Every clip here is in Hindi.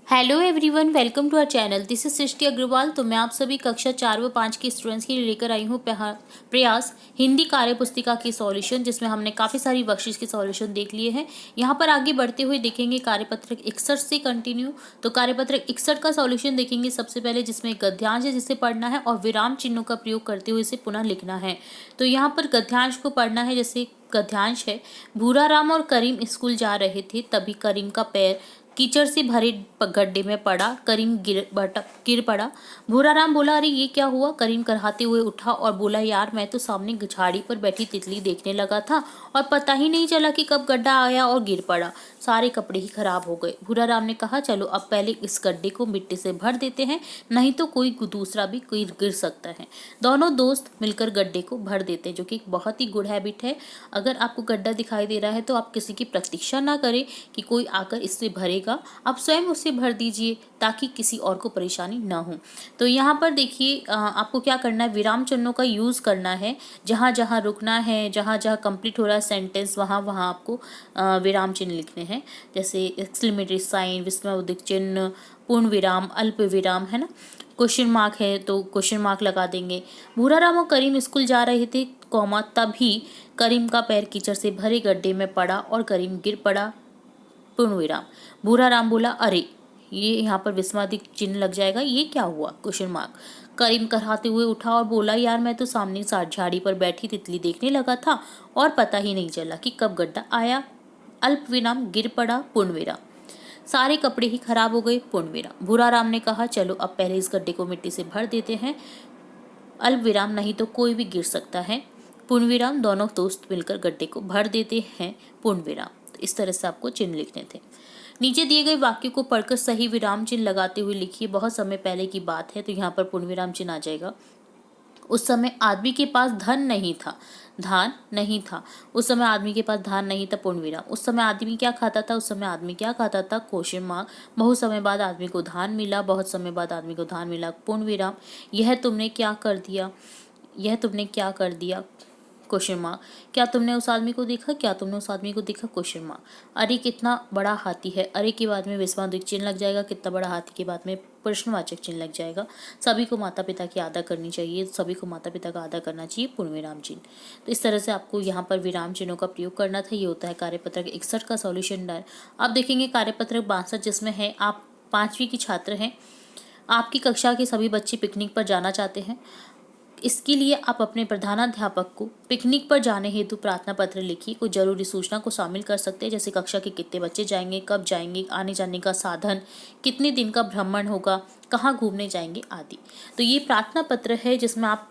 Hello everyone, welcome to our channel. This is Srishti Agarwal. तो मैं आप सभी कक्षा 4 व 5 के स्टूडेंट्स के लिए लेकर आई हूँ प्रयास हिंदी कार्य पुस्तिका की सॉल्यूशन, जिसमें हमने काफ़ी सारी वर्कशीट्स के सॉल्यूशन देख लिए हैं। यहाँ पर आगे बढ़ते हुए देखेंगे कार्यपत्रक 61 से कंटिन्यू। तो कार्यपत्रक 61 का सॉल्यूशन देखेंगे सबसे पहले, जिसमें एक गद्यांश है जिसे पढ़ना है और विराम चिन्हों का प्रयोग करते हुए इसे पुनः लिखना है। तो यहाँ पर गद्यांश को पढ़ना है। जैसे गद्यांश है, भूराराम और करीम स्कूल जा रहे थे, तभी करीम का पैर कीचड़ से भरे गड्ढे में पड़ा। करीम गिर पड़ा। भूराराम बोला, अरे ये क्या हुआ? करीम कराहते हुए उठा और बोला, यार मैं तो सामने झाड़ी पर बैठी तितली देखने लगा था और पता ही नहीं चला कि कब गड्ढा आया और गिर पड़ा। सारे कपड़े ही खराब हो गए। भूराराम ने कहा, चलो अब पहले इस गड्ढे को मिट्टी से भर देते हैं, नहीं तो कोई दूसरा भी कोई गिर सकता है। दोनों दोस्त मिलकर गड्ढे को भर देते हैं, जो कि एक बहुत ही गुड हैबिट है। अगर आपको गड्ढा दिखाई दे रहा है तो आप किसी की प्रतीक्षा ना करें कि कोई आकर इससे भरेगा, आप स्वयं उससे भर दीजिए ताकि किसी और को परेशानी ना हो। तो यहाँ पर देखिए, आपको क्या करना है, विराम चिन्हों का यूज़ करना है। जहाँ जहाँ रुकना है, जहाँ जहाँ कंप्लीट हो रहा है सेंटेंस, वहाँ वहाँ आपको विराम चिन्ह लिखने हैं। जैसे एक्सक्लेमेटरी साइन, विस्मयोदक चिन्ह, पूर्ण विराम, अल्प विराम, है ना। क्वेश्चन मार्क है तो क्वेश्चन मार्क लगा देंगे। भूराराम और करीम स्कूल जा रहे थे, कॉमा, तभी करीम का पैर कीचड़ से भरे गड्ढे में पड़ा और करीम गिर पड़ा, पूर्ण विराम। भूराराम बोला, अरे ये यहाँ पर विस्मयादिक चिन्ह लग जाएगा, ये क्या हुआ? Question mark. करीम कराहते हुए उठा और बोला, यार मैं तो सामने झाड़ी पर बैठी तितली देखने लगा था और पता ही नहीं चला कि कब गड्ढा आया। अल्प विराम, गिर पड़ा, पूर्ण विराम। सारे कपड़े ही खराब हो गए, पूर्ण विराम। भूराराम ने कहा, चलो अब पहले इस गड्ढे को मिट्टी से भर देते हैं, अल्प विराम, नहीं तो कोई भी गिर सकता है, पूर्ण विराम। दोनों दोस्त मिलकर गड्ढे को भर देते हैं, पूर्ण विराम। तो इस तरह से आपको चिन्ह लिखने थे। नीचे दिए गए वाक्य को पढ़कर सही विराम चिन्ह लगाते हुए लिखिए। बहुत समय पहले की बात है, तो यहाँ पर पूर्ण विराम चिन्ह आ जाएगा। उस समय आदमी के पास धन नहीं था, धान नहीं था। उस समय आदमी के पास धान नहीं था, पूर्ण विराम। उस समय आदमी क्या खाता था? उस समय आदमी क्या खाता था, क्वेश्चन मार्क। बहुत समय बाद आदमी को धान मिला, बहुत समय बाद आदमी को धान मिला, पूर्ण विराम। यह तुमने क्या कर दिया? यह तुमने क्या कर दिया, क्वेश्चन मार्क। क्या तुमने उस आदमी को देखा? क्या तुमने उस आदमी को देखा, क्वेश्चन मार्क। अरे कितना बड़ा हाथी है, अरे के बाद में विस्मयादिक चिन्ह लग जाएगा, कितना बड़ा हाथी के बाद में प्रश्नवाचक चिन्ह लग जाएगा। सभी को माता पिता की आदर करनी चाहिए, सभी को माता पिता का आदर करना चाहिए, पूर्ण विराम चिन्ह। तो इस तरह से आपको यहाँ पर विराम चिन्हों का प्रयोग करना था। ये होता है कार्यपत्रक 61 का सॉल्यूशन डन। अब देखेंगे कार्यपत्रक 62, जिसमें है आप 5वीं की छात्र हैं, आपकी कक्षा के सभी बच्चे पिकनिक पर जाना चाहते हैं। इसके लिए आप अपने प्रधानाध्यापक को पिकनिक पर जाने हेतु प्रार्थना पत्र लिखिए। कोई जरूरी सूचना को शामिल कर सकते हैं, जैसे कक्षा के कितने बच्चे जाएंगे, कब जाएंगे, आने जाने का साधन, कितने दिन का भ्रमण होगा, कहाँ घूमने जाएंगे आदि। तो ये प्रार्थना पत्र है, जिसमें आप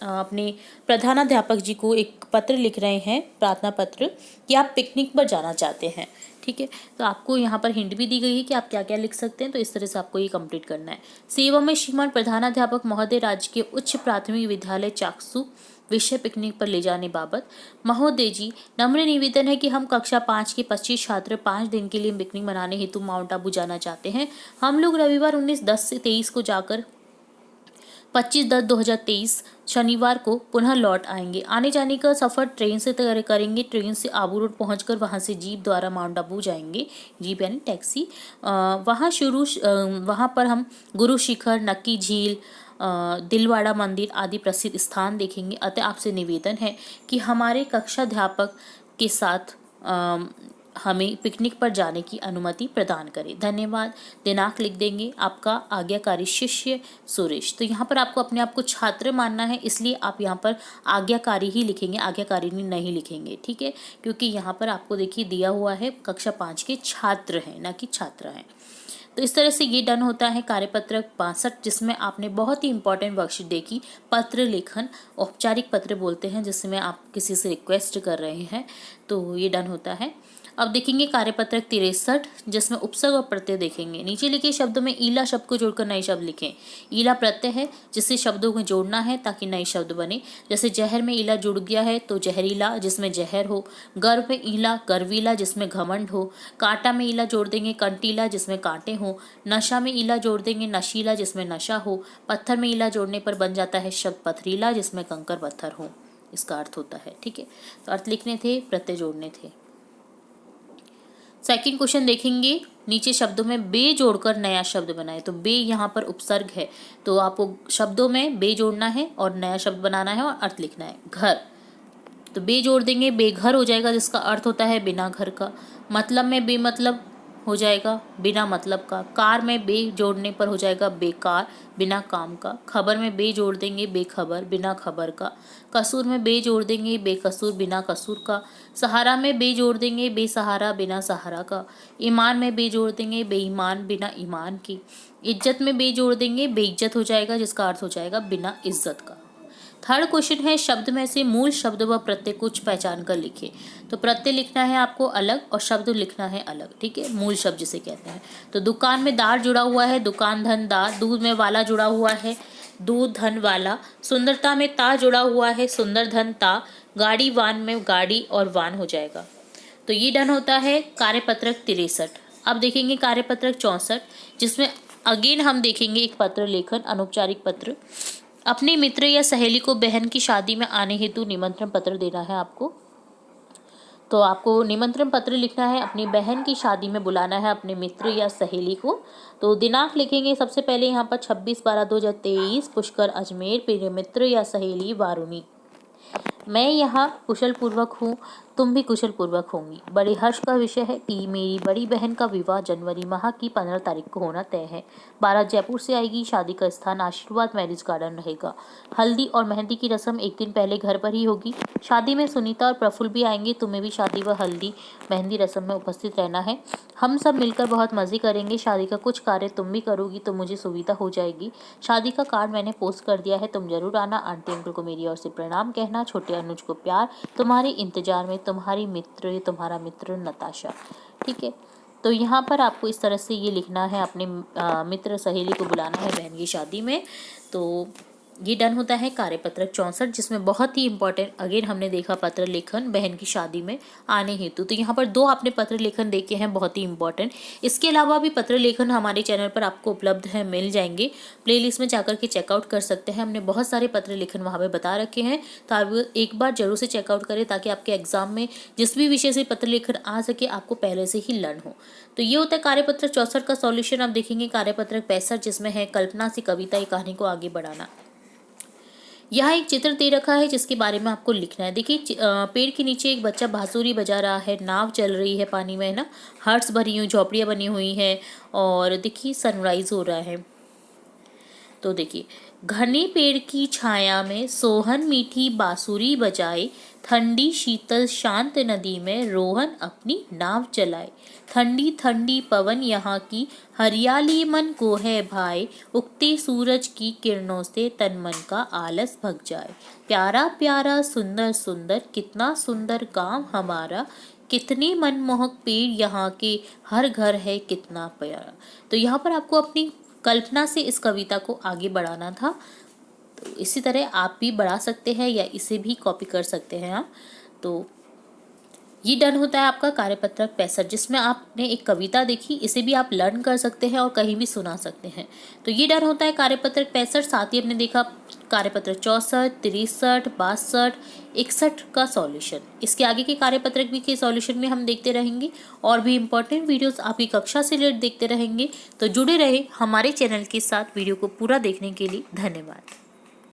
अपने प्रधानाध्यापक जी को एक पत्र लिख रहे हैं, प्रार्थना पत्र, कि आप पिकनिक पर जाना चाहते हैं। ठीक है, तो आपको यहाँ पर हिंट भी दी गई है कि आप क्या क्या लिख सकते हैं। तो इस तरह से आपको ये कंप्लीट करना है। सेवा में श्रीमान प्रधानाध्यापक महोदय, राज्य के उच्च प्राथमिक विद्यालय चाकसू विषय पिकनिक पर ले जाने बाबत। महोदय जी, नम्र निवेदन है कि हम कक्षा 5 के 25 छात्र 5 दिन के लिए पिकनिक मनाने हेतु माउंट आबू जाना चाहते हैं। हम लोग रविवार 19/10 से 23 को जाकर 25/10/2023 शनिवार को पुनः लौट आएंगे। आने जाने का सफ़र ट्रेन से करेंगे। ट्रेन से आबू रोड पहुंचकर वहां से जीप द्वारा माउंट आबू जाएंगे, जीप यानी टैक्सी। वहां पर हम गुरु शिखर, नक्की झील, दिलवाड़ा मंदिर आदि प्रसिद्ध स्थान देखेंगे। अतः आपसे निवेदन है कि हमारे कक्षाध्यापक के साथ हमें पिकनिक पर जाने की अनुमति प्रदान करें। धन्यवाद। दिनांक लिख देंगे, आपका आज्ञाकारी शिष्य सुरेश। तो यहाँ पर आपको अपने आप को छात्र मानना है, इसलिए आप यहाँ पर आज्ञाकारी ही लिखेंगे, आज्ञाकारिणी नहीं लिखेंगे। ठीक है, क्योंकि यहाँ पर आपको देखिए दिया हुआ है कक्षा 5 के छात्र हैं, ना कि छात्रा हैं। तो इस तरह से ये डन होता है कार्यपत्रक 62, जिसमें आपने बहुत ही इंपॉर्टेंट वर्कशीट देखी, पत्र लेखन, औपचारिक पत्र बोलते हैं, जिसमें आप किसी से रिक्वेस्ट कर रहे हैं। तो ये डन होता है। अब देखेंगे कार्यपत्रक 63, जिसमें उपसर्ग और प्रत्यय देखेंगे। नीचे लिखे शब्दों में ईला शब्द को जोड़कर नए शब्द लिखें। ईला प्रत्यय है, जिससे शब्दों को जोड़ना है ताकि नए शब्द बने। जैसे जहर में ईला जुड़ गया है तो जहरीला, जिसमें जहर हो। गर्व में ईला गर्वीला, जिसमें घमंड हो। कांटा में ईला जोड़ देंगे कंटीला, जिसमें कांटे हो। नशा में ईला जोड़ देंगे नशीला, जिसमें नशा हो। पत्थर में ईला जोड़ने पर बन जाता है शब्द पथरीला, जिसमें कंकर पत्थर हो। इसका अर्थ होता है। ठीक है, तो अर्थ लिखने थे, प्रत्यय जोड़ने थे। सेकंड क्वेश्चन देखेंगे, नीचे शब्दों में बे जोड़कर नया शब्द बनाए। तो बे यहाँ पर उपसर्ग है, तो आपको शब्दों में बे जोड़ना है और नया शब्द बनाना है और अर्थ लिखना है। घर, तो बे जोड़ देंगे, बेघर हो जाएगा, जिसका अर्थ होता है बिना घर का। मतलब में बेमतलब हो जाएगा, बिना मतलब का। कार में बे जोड़ने पर हो जाएगा बेकार, बिना काम का। खबर में बे जोड़ देंगे, बेखबर, बिना खबर का। कसूर में बे जोड़ देंगे, बेकसूर, बिना कसूर का। सहारा में बे जोड़ देंगे, बेसहारा, बिना सहारा का। ईमान में बे जोड़ देंगे, बेईमान, बिना ईमान की। इज्जत में बे जोड़ देंगे, बेइज्जत हो जाएगा, जिसका अर्थ हो जाएगा बिना इज्जत का। थर्ड क्वेश्चन है, शब्द में से मूल शब्द व प्रत्यय कुछ पहचान कर लिखे। तो प्रत्यय लिखना है आपको अलग और शब्द लिखना है अलग, ठीक है। मूल शब्द जिसे कहते हैं, तो दुकान में दार जुड़ा हुआ है, दुकान धन दार। दूध में वाला जुड़ा हुआ है, दूध धन वाला। सुंदरता में ता जुड़ा हुआ है, सुंदर धन ता। गाड़ी वान में गाड़ी और वान हो जाएगा। तो ये डन होता है कार्यपत्रक 63। अब देखेंगे कार्यपत्रक 64, जिसमें अगेन हम देखेंगे एक पत्र लेखन, अनौपचारिक पत्र। अपने मित्र या सहेली को बहन की शादी में आने हेतु निमंत्रण पत्र देना है आपको। तो आपको निमंत्रण पत्र लिखना है, अपनी बहन की शादी में बुलाना है अपने मित्र या सहेली को। तो दिनांक लिखेंगे सबसे पहले यहाँ पर 26/12/2023, पुष्कर अजमेर, प्रिय मित्र या सहेली वारुणी। मैं यहाँ कुशल पूर्वक हूँ, तुम भी कुशल पूर्वक होंगी। बड़े हर्ष का विषय है कि मेरी बड़ी बहन का विवाह जनवरी माह की 15 तारीख को होना तय है। बारात जयपुर से आएगी। शादी का स्थान आशीर्वाद मैरिज गार्डन रहेगा। हल्दी और मेहंदी की रस्म एक दिन पहले घर पर ही होगी। शादी में सुनीता और प्रफुल्ल भी आएंगे। तुम्हें भी शादी व हल्दी मेहंदी रस्म में उपस्थित रहना है। हम सब मिलकर बहुत मजे करेंगे। शादी का कुछ कार्य तुम भी करोगी तो मुझे सुविधा हो जाएगी। शादी का कार्ड मैंने पोस्ट कर दिया है, तुम जरूर आना। आंटी अंकल को मेरी ओर से प्रणाम कहना। छोटे अनुज को प्यार। तुम्हारे इंतजार में तुम्हारी मित्र, तुम्हारा मित्र नताशा। ठीक है, तो यहाँ पर आपको इस तरह से ये लिखना है, अपने मित्र सहेली को बुलाना है बहन की शादी में। तो ये डन होता है कार्यपत्रक 64, जिसमें बहुत ही इंपॉर्टेंट अगेन हमने देखा पत्र लेखन बहन की शादी में आने हेतु। तो यहाँ पर 2 आपने पत्र लेखन देखे हैं, बहुत ही इंपॉर्टेंट। इसके अलावा भी पत्र लेखन हमारे चैनल पर आपको उपलब्ध है, मिल जाएंगे। प्लेलिस्ट में जाकर के चेकआउट कर सकते हैं, हमने बहुत सारे पत्र लेखन वहाँ पर बता रखे हैं। तो आप एक बार जरूर से चेकआउट करें, ताकि आपके एग्जाम में जिस भी विषय से पत्र लेखन आ सके आपको पहले से ही लर्न हो। तो ये होता है कार्यपत्रक 64 का सॉल्यूशन। आप देखेंगे कार्यपत्रक 65, जिसमें है कल्पना से कविता या कहानी को आगे बढ़ाना। यहाँ एक चित्र दे रखा है जिसके बारे में आपको लिखना है। देखिए पेड़ के नीचे एक बच्चा बांसुरी बजा रहा है, नाव चल रही है पानी में, है ना। हर्ट्स भरी हुई झोपड़ियाँ बनी हुई हैं और देखिए सनराइज हो रहा है। तो देखिए, घने पेड़ की छाया में सोहन मीठी बांसुरी बजाए, ठंडी शीतल शांत नदी में रोहन अपनी नाव चलाए। ठंडी ठंडी पवन यहाँ की, हरियाली मन को है भाए। उगते सूरज की किरणों से तन मन का आलस भग जाए। प्यारा प्यारा सुंदर सुंदर, कितना सुंदर गांव हमारा। कितने मनमोहक पेड़ यहाँ के, हर घर है कितना प्यारा। तो यहाँ पर आपको अपनी कल्पना से इस कविता को आगे बढ़ाना था। तो इसी तरह आप भी बढ़ा सकते हैं या इसे भी कॉपी कर सकते हैं आप। तो ये डन होता है आपका कार्यपत्रक 65, जिसमें आपने एक कविता देखी, इसे भी आप लर्न कर सकते हैं और कहीं भी सुना सकते हैं। तो ये डन होता है कार्यपत्रक 65। साथ ही हमने देखा कार्यपत्रक 64, 63, 62, 61 का सॉल्यूशन। इसके आगे के कार्यपत्रक भी के सॉल्यूशन में हम देखते रहेंगे और भी इंपॉर्टेंट वीडियोस आपकी कक्षा से रिलेटेड देखते रहेंगे। तो जुड़े रहे हमारे चैनल के साथ। वीडियो को पूरा देखने के लिए धन्यवाद।